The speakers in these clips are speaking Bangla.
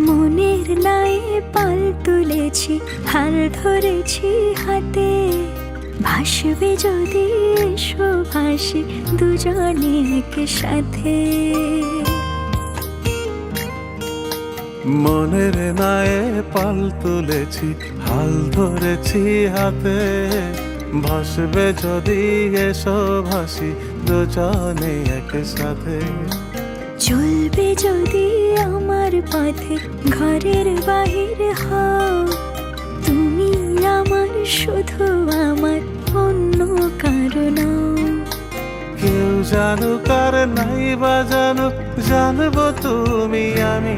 মনের নায়ে পাল তুলেছি, হাল ধরেছি হাতে, ভাসবে যদি এসো ভাসি দুজনে একসাথে। মনের নায়ে পাল তুলেছি, হাল ধরেছি হাতে, ভাসবে যদি এসো ভাসি দুজনে একসাথে। চলবে যদি আমার পথে ঘরের বাহির হও, তুমি আমার শুধু আমার, অন্য কারণ। কেউ জানুক আর নাই বা জানুক, জানবো তুমি আমি,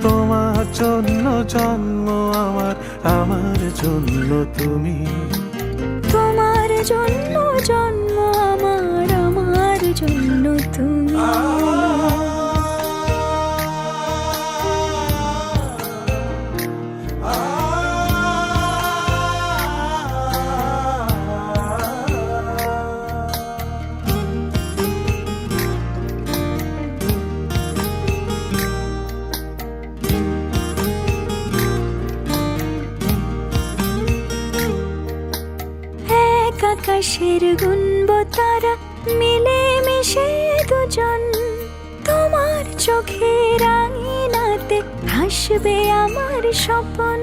তোমার জন্য জন্ম আমার, আমার জন্য তুমি। তোমার জন্য জন্ম আমার, আমার জন্য তুমি। আকাশের গুনবো তারা, মিলে মিশে দুজন, তোমার চোখের আঙিনাতে হাসবে আমার স্বপন।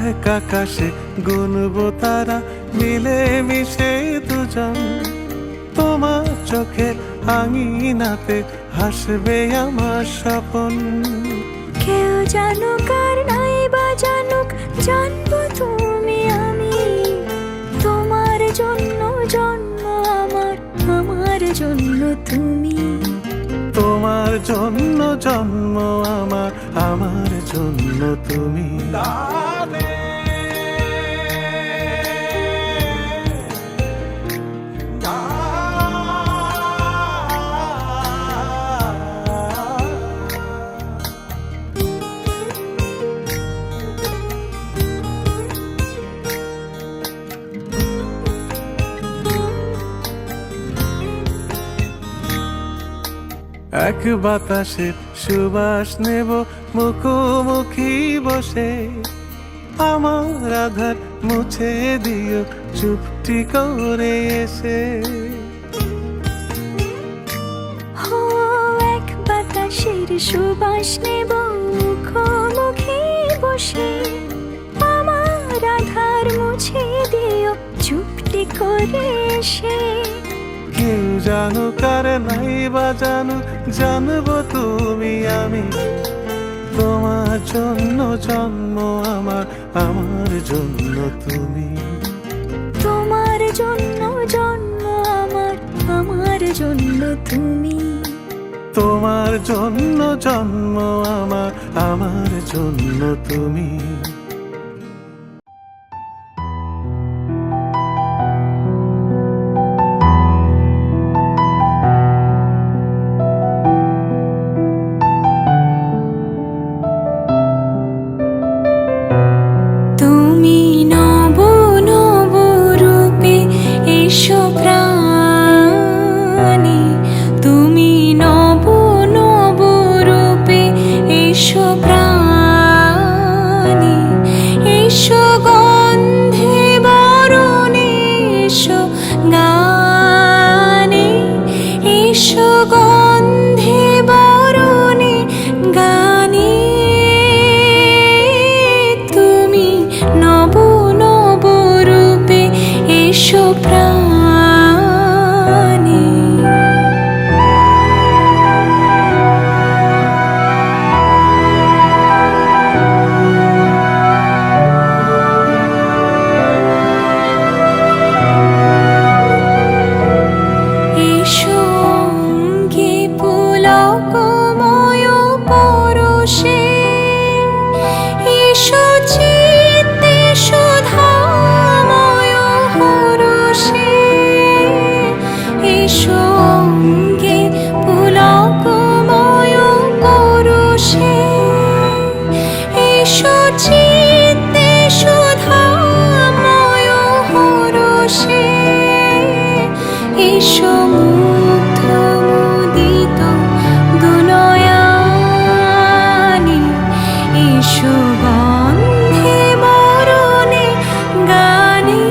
এক আকাশে গুনবো তারা, মিলে মিশে দুজন, তোমার চোখের আঙিনাতে হাসবে আমার স্বপন। কেউ জানুক আর নাই বা জানুক, জানবো তুমি আমি, তোমার জন্য জন্ম আমার, আমার জন্য তুমি। তোমার জন্য জন্ম আমার, আমার জন্য তুমি। এক বাতাসে সুবাস নেব মুখোমুখি বসে, আমার আধার মুছে দিও চুপটি করে এসে। ও এক বাতাসের সুবাস নেব মুখোমুখি বসে, আমার আধার মুছে দিও চুপটি করে এসে। কেউ জানুক আর নাই বা জানুক, জানবো তুমি আমি, তোমার জন্য জন্ম আমার, আমার জন্য তুমি। তোমার জন্য জন্ম আমার, আমার জন্য তুমি। তোমার জন্য জন্ম আমার, আমার জন্য তুমি। এসো গন্ধে বরণে গানে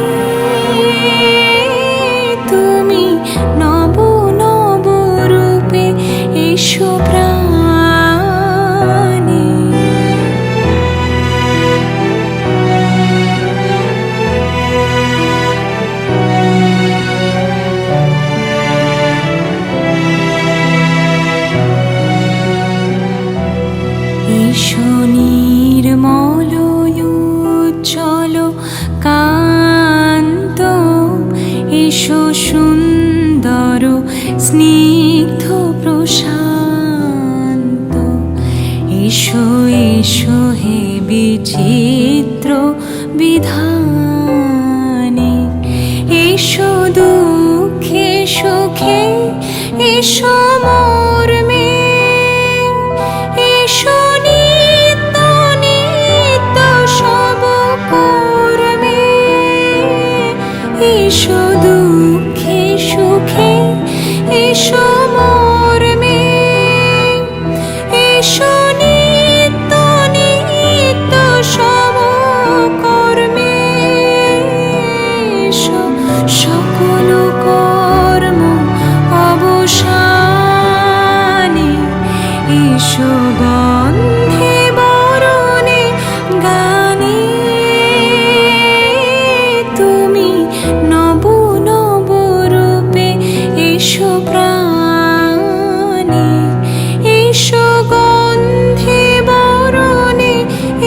তুমি নব নব রূপে এসো প্রাণে। এসো নির্মল উজ্জ্বল কান্ত, এসো সুন্দর স্নিগ্ধ প্রশান্ত, এসো এসো হে বিচিত্র বিধানে, এসো দুঃখে সুখে এসো মর্মে, এসো নিত্য নিত্য সব কর্মে, এসো দুঃখে সুখে এসো মর্মে, এসো নিত্য নিত্য সব কর্মে, এসো সকল কর্ম অবসানে, এসো গন্ধে বরণে গানে তুমি নব নব রূপে এসো প্রাণে, এসো গন্ধে বরণে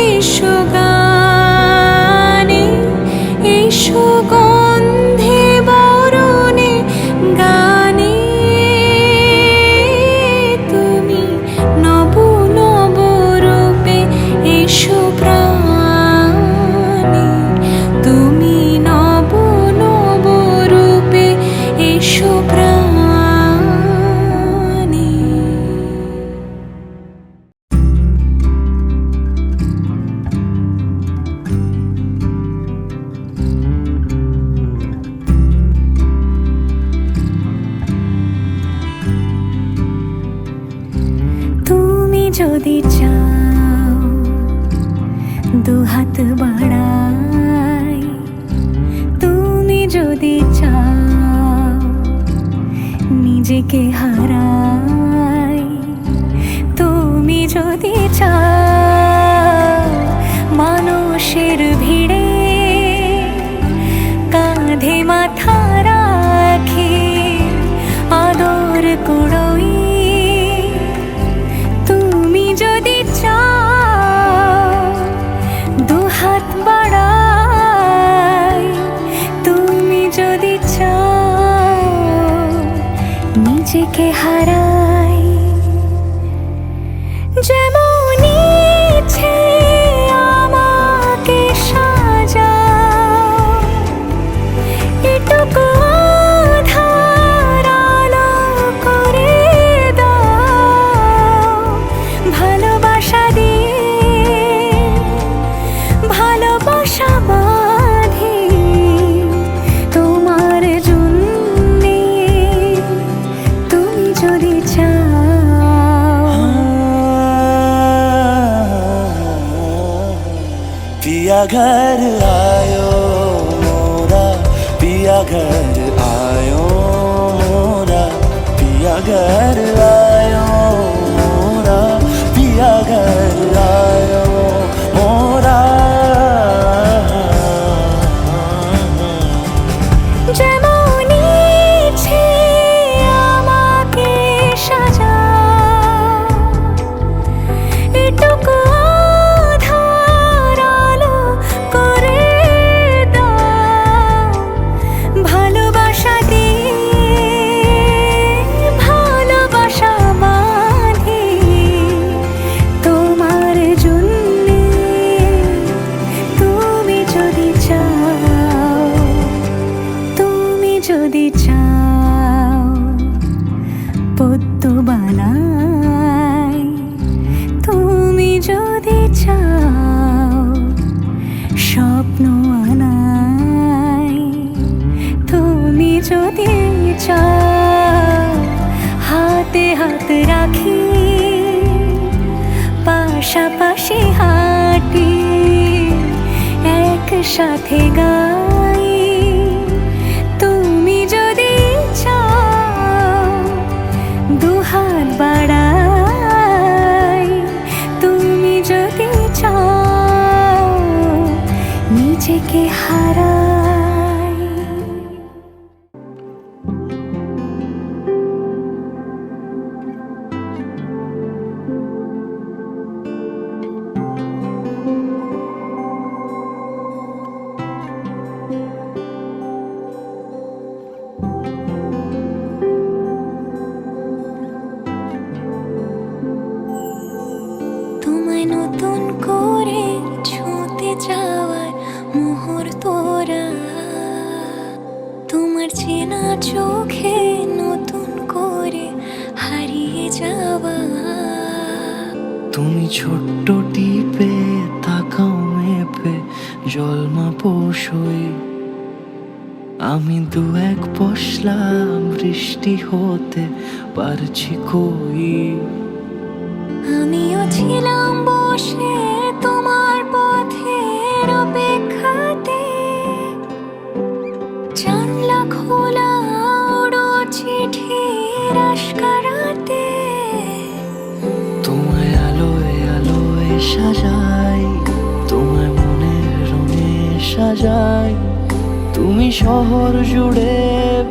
এসো গানে, এসো গন্ধে বরণে গানে তুমি নব নব রূপে এসো প্রাণে, তুমি নব নব রূপে এসো প্রাণে। তুমি যদি চাও দুহাত বাড়াই, তুমি যদি চাও নিজেকে হারাই, তুমি যদি চাও মানুষের ভিড়ে কাঁধে মাথা রাখি আদর কুড়োই, তুমি যদি চাও দুহাত বাড়াই, তুমি যদি চাও নিজেকে হারাই, যেমন ইচ্ছে আমাকে সাজাও, এটুকু আধার আলো করে দাও, ভালোবাসা দিয়ে ভালোবাসা বাঁধি তোমার জন্যে, তুমি যদি চাও। पिया घर आयो मोरा, पिया घर आयो मोरा, पिया घर आयो मोरा, पिया घर आयो मोरा। যেমন ইচ্ছে আমাকে সাজাও, এটুকু আধার আলো করে দাও, ভালোবাসা দিয়ে ভালোবাসা বাঁধি তোমার জন্যে, তুমি যদি চাও, তুমি যদি চাও পদ্ম বানাই, তুমি যদি চাও স্বপ্ন আনাই, তুমি যদি চাও হাতে হাত রাখি পাশাপাশি হাঁটি দুটি একসাথে গাই। তুমি যদি চাও দুহাত বাড়াই, তুমি যদি চাও নিজেকে হারাই। তোমায় নতুন করে ছুঁতে যাওয়ার মুহূর্তরা, তোমার চেনা চোখে নতুন করে হারিয়ে যাওয়া। তুমি ছোট্ট টিপে তাকাও মেপে জলমা পোষই, আমি দু এক পশলা বৃষ্টি হতে পারছি কই। আমিও ছিলাম বসে তোমার পথের অপেক্ষাতে, জানলা খোলা ওড়ো চিঠির আশকারাতে। তোমায় আলোয় আলোয় সাজাই, তোমায় মনের রঙে সাজাই, তুমি শহর জুড়ে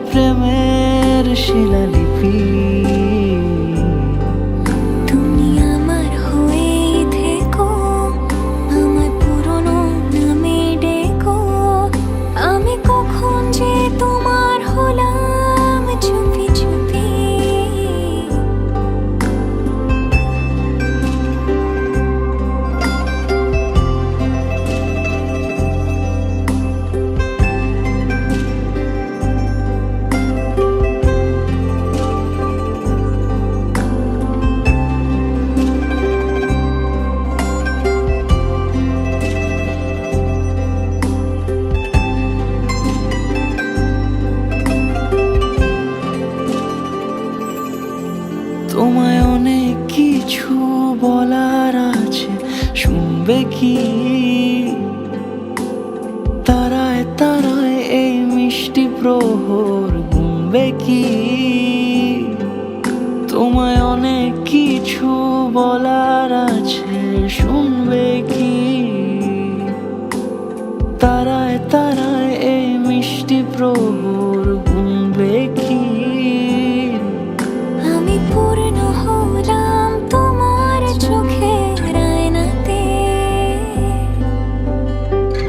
প্রেমের শিলালিপি। তুমি আমার হয়েই থেকো, আমার পুরনো নামে ডেকো। আমি কখন যে তোমার হলাম চুপি চুপি। তোমায় অনেক কিছু বলার আছে, শুনবে কি? তারায় তারায় এই মিষ্টি প্রহর গুনবে কি? তোমায় অনেক কিছু বলার আছে, শুনবে কি? তারায় তারায় এই মিষ্টি প্রহর গুনবে কি? আমি পূর্ণ হলাম তোমার চোখের আয়নাতে,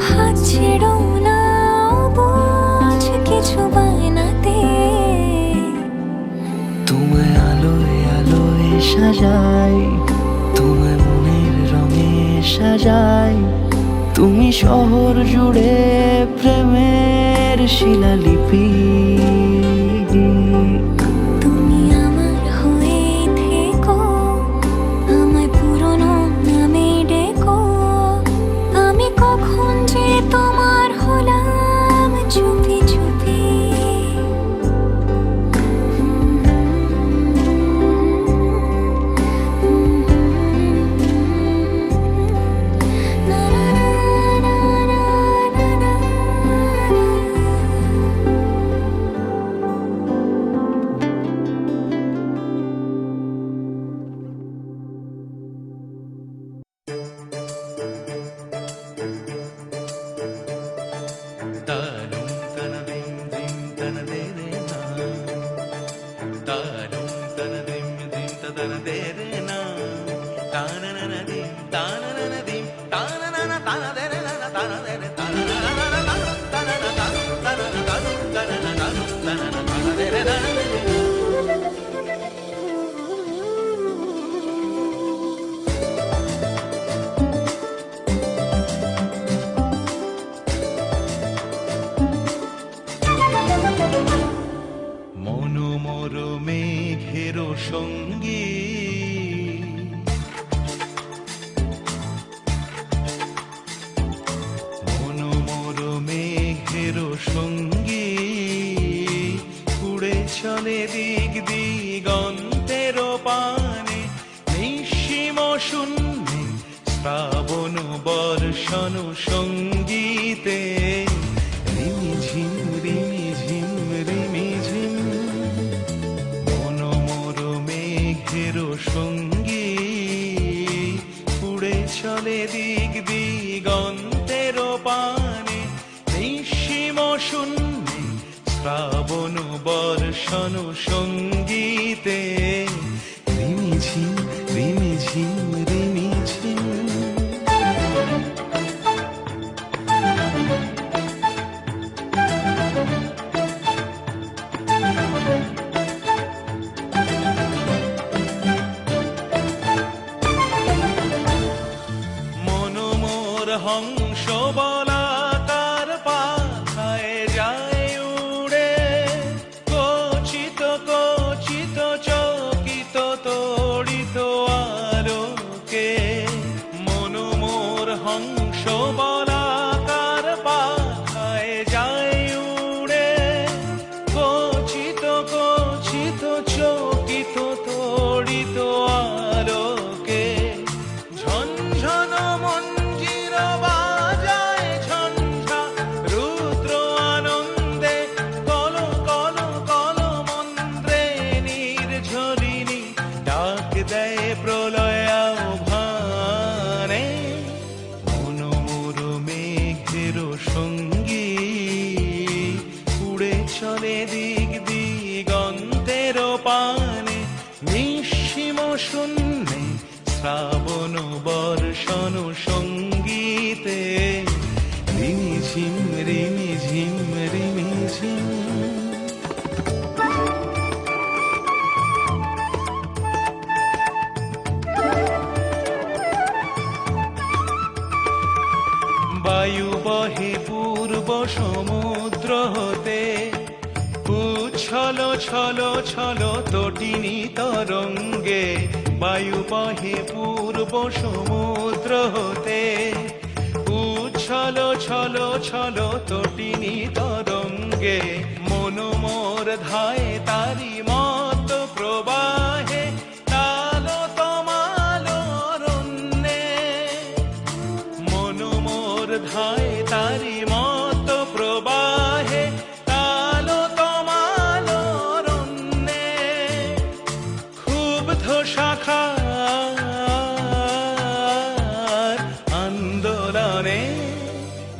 হাত ছেড়ো না বোঝ কিছু বায়নাতে। তোমায় আলোয় আলোয় সাজাই, তোমায় মনের রঙে সাজাই, তুমি শহর জুড়ে প্রেমের শিলালিপি। তুমি আমার হয়েই থেকো, আমায় পুরনো নামে ডেকো। আমি কখন যে তোমার হলাম চুপি চুপি। না না না না না না না। শ্রাবণ বর্ষণ সঙ্গীতে রিমিঝিম রিমিঝিম রিমিঝিম মনোমর মেঘের সঙ্গী উড়ে চলে দিক দিগন্তের পানে নিঃসীম শূন্যে শ্রাবণ বর্ষণ সঙ্গীতে রিমিঝিম রিমিঝিম রিমিঝিম মনোমোর হংস বলাকার পাখায় যায় উড়ে কচিত কচিত চকিত তড়িত আলোকে মনোমোর হংস বলাকার পাখায় যায় উড়ে কচিত কচিত চকিত তড়িত আলোকে ঝনঝন মঞ্জির বাজায় ঝঞ্ঝা রুদ্র আনন্দে কল কল কল মন্ত্রে নির্ঝরিণী ডাক দেয় প্রলয় আহ্বানে মনোমর মেঘের সঙ্গী উড়ে চলে দিক দিগন্তের পানে নিঃসীম শূন্যে শ্রাবণ বর্ষণ সঙ্গীতে রিমিঝিম রিমিঝিম রিমিঝিম বায়ু বহে পূর্ব সমুদ্র হতে উচ্ছল ছল ছল তটিনী তরঙ্গে বায়ু বহে পূর্ব সমুদ্র হতে উচ্ছল ছল ছল তটিনী তরঙ্গে মনোমোর ধায় তারি মত প্রবাহে তালো তমালো রণ্যে মনোমোর ধায় তারি মত প্রবাহে তালো তমালো রণ্যে ক্ষুব্ধ শাখার আন্দোলনে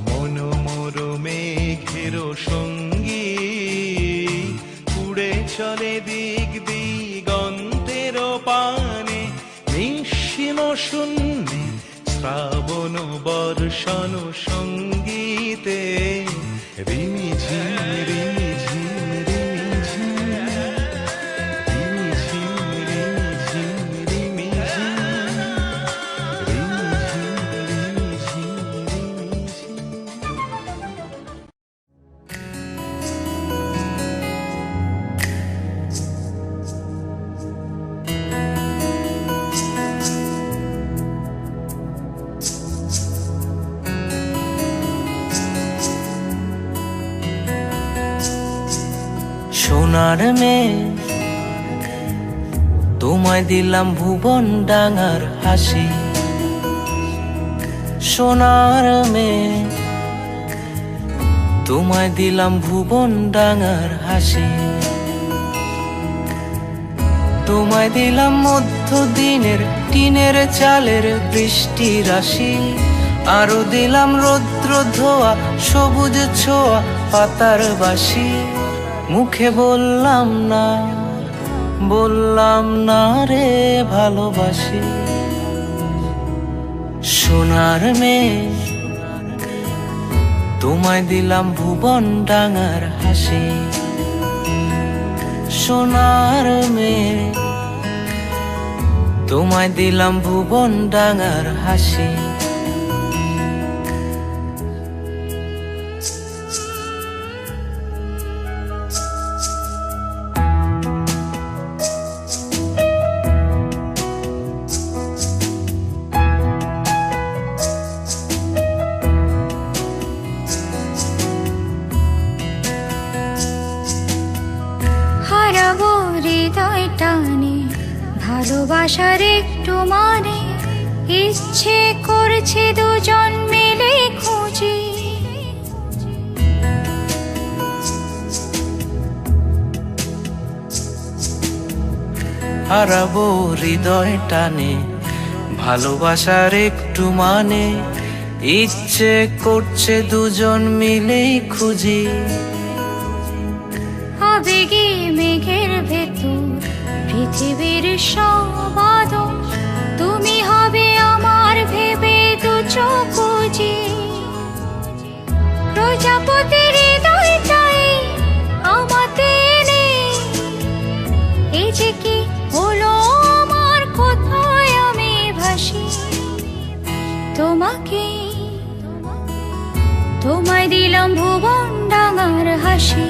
মনোমর মেঘের সঙ্গী উড়ে চলে দিক দিগন্তের পানে নিঃসীম শূন্যে শ্রাবণ বর্ষণ সঙ্গীতে রিমিঝিম রিমিঝিম রিমিঝিম রিমিঝিম রিমিঝিম রিমিঝিম রিমিঝিম রিমিঝিম সোনার মেয়ে তোমায় দিলাম ভুবন ডাঙার হাসি সোনার মেয়ে তোমায় দিলাম ভুবন ডাঙার হাসি তোমায় দিলাম মধ্য দিনের টিনের চালের বৃষ্টি রাশি আরো দিলাম রৌদ্র ধোয়া সবুজ ছোঁয়া পাতার বাসি মুখে বললাম না রে ভালোবাসি সোনার মেয়ে তোমায় দিলাম ভুবন ডাঙার হাসি সোনার মেয়ে তোমায় দিলাম ভুবন ডাঙার হাসি হারাবো হৃদয় টানে ভালোবাসার একটু মানে ইচ্ছে করছে দুজন মিলে খুঁজি। হারাবো হৃদয় টানে, ভালোবাসার একটু মানে, ইচ্ছে করছে দুজন মিলেই খুঁজি। আবেগে মেঘের ভেতর পৃথিবীর সব আদর, তুমি হবে আমার ভেবে দু চোখ বুজে। প্রজাপতির হৃদয়টাই আমাতে নেই, এই যে কি হলো আমার, কোথায় আমি ভাসি। তোমাকে তোমায় দিলাম ভুবন ডাঙার হাসি।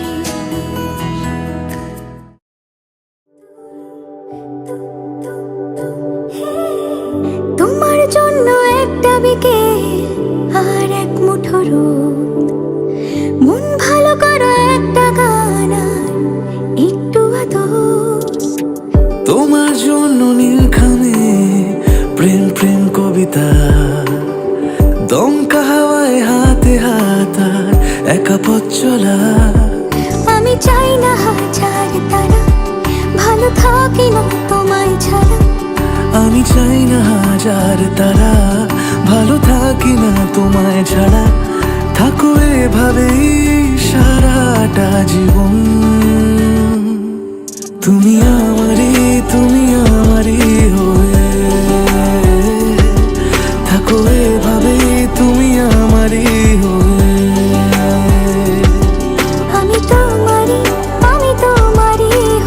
তোমার জন্য একটা বিকেল আর এক মুঠো রোদ, মন ভালো করো একটা গান আর একটু আদর। তোমার জন্য নীলখামে প্রেম প্রেম কবিতা, দমকা হাওয়ায় হাতে হাত আর একা পথ চলা। আমি চাই না হাজার তারা, ভালো থাকি না তোমায় ছাড়া। আমি চাই না হাজার তারা, ভালো থাকি না তোমায় ছাড়া। থাকো এভাবেই সারাটা জীবন, তুমি আমারই হয়ে। থাকো এভাবেই তুমি আমারই হয়ে। আমি তোমারই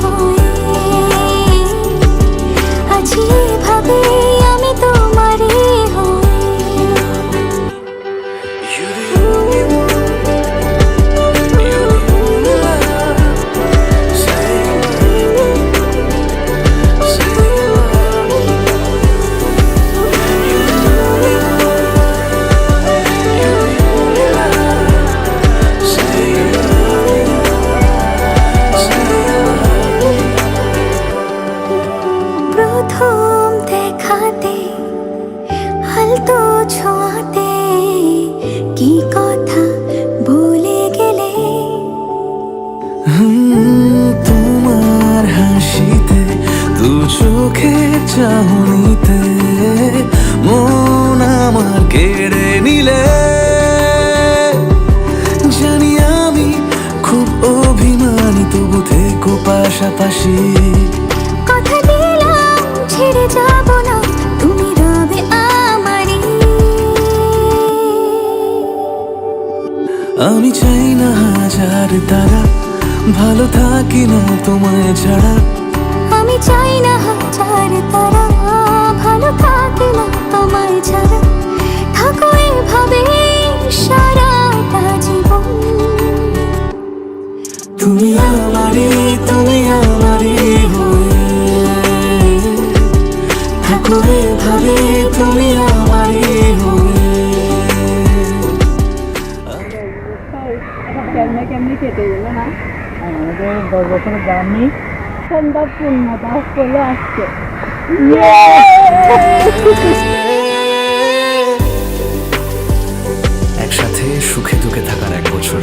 হয়ে আছি, এভাবে আমি তোমারই হয়ে। প্রথম দেখাতে হালতো ছোঁয়াতে কি কথা বলে গেলে। তোমার হাসিতে দু চোখে চাহনিতে মন আমার কেড়ে নিলে। জানি আমি খুব অভিমানী, তবু থেকো পাশাপাশি। কথা দিলাম ছেড়ে যাব না, তুমি রবে আমারই। আমি চাই না হাজার তারা, ভালো থাকি না তোমায় ছাড়া। আমি চাই না হাজার তারা, ভালো থাকি না তোমায় ছাড়া। থাকো এভাবে সারাটা জীবন, তুমি আমারই হয়ে। থাকো এভাবে তুমি আমারই হয়ে। কেমনি কেটে গেল না আমাদের 10 বছরের জার্নি সন্ধ্যা পূর্ণতা হলো আজকে। একসাথে সুখে দুঃখে থাকার 1 বছর।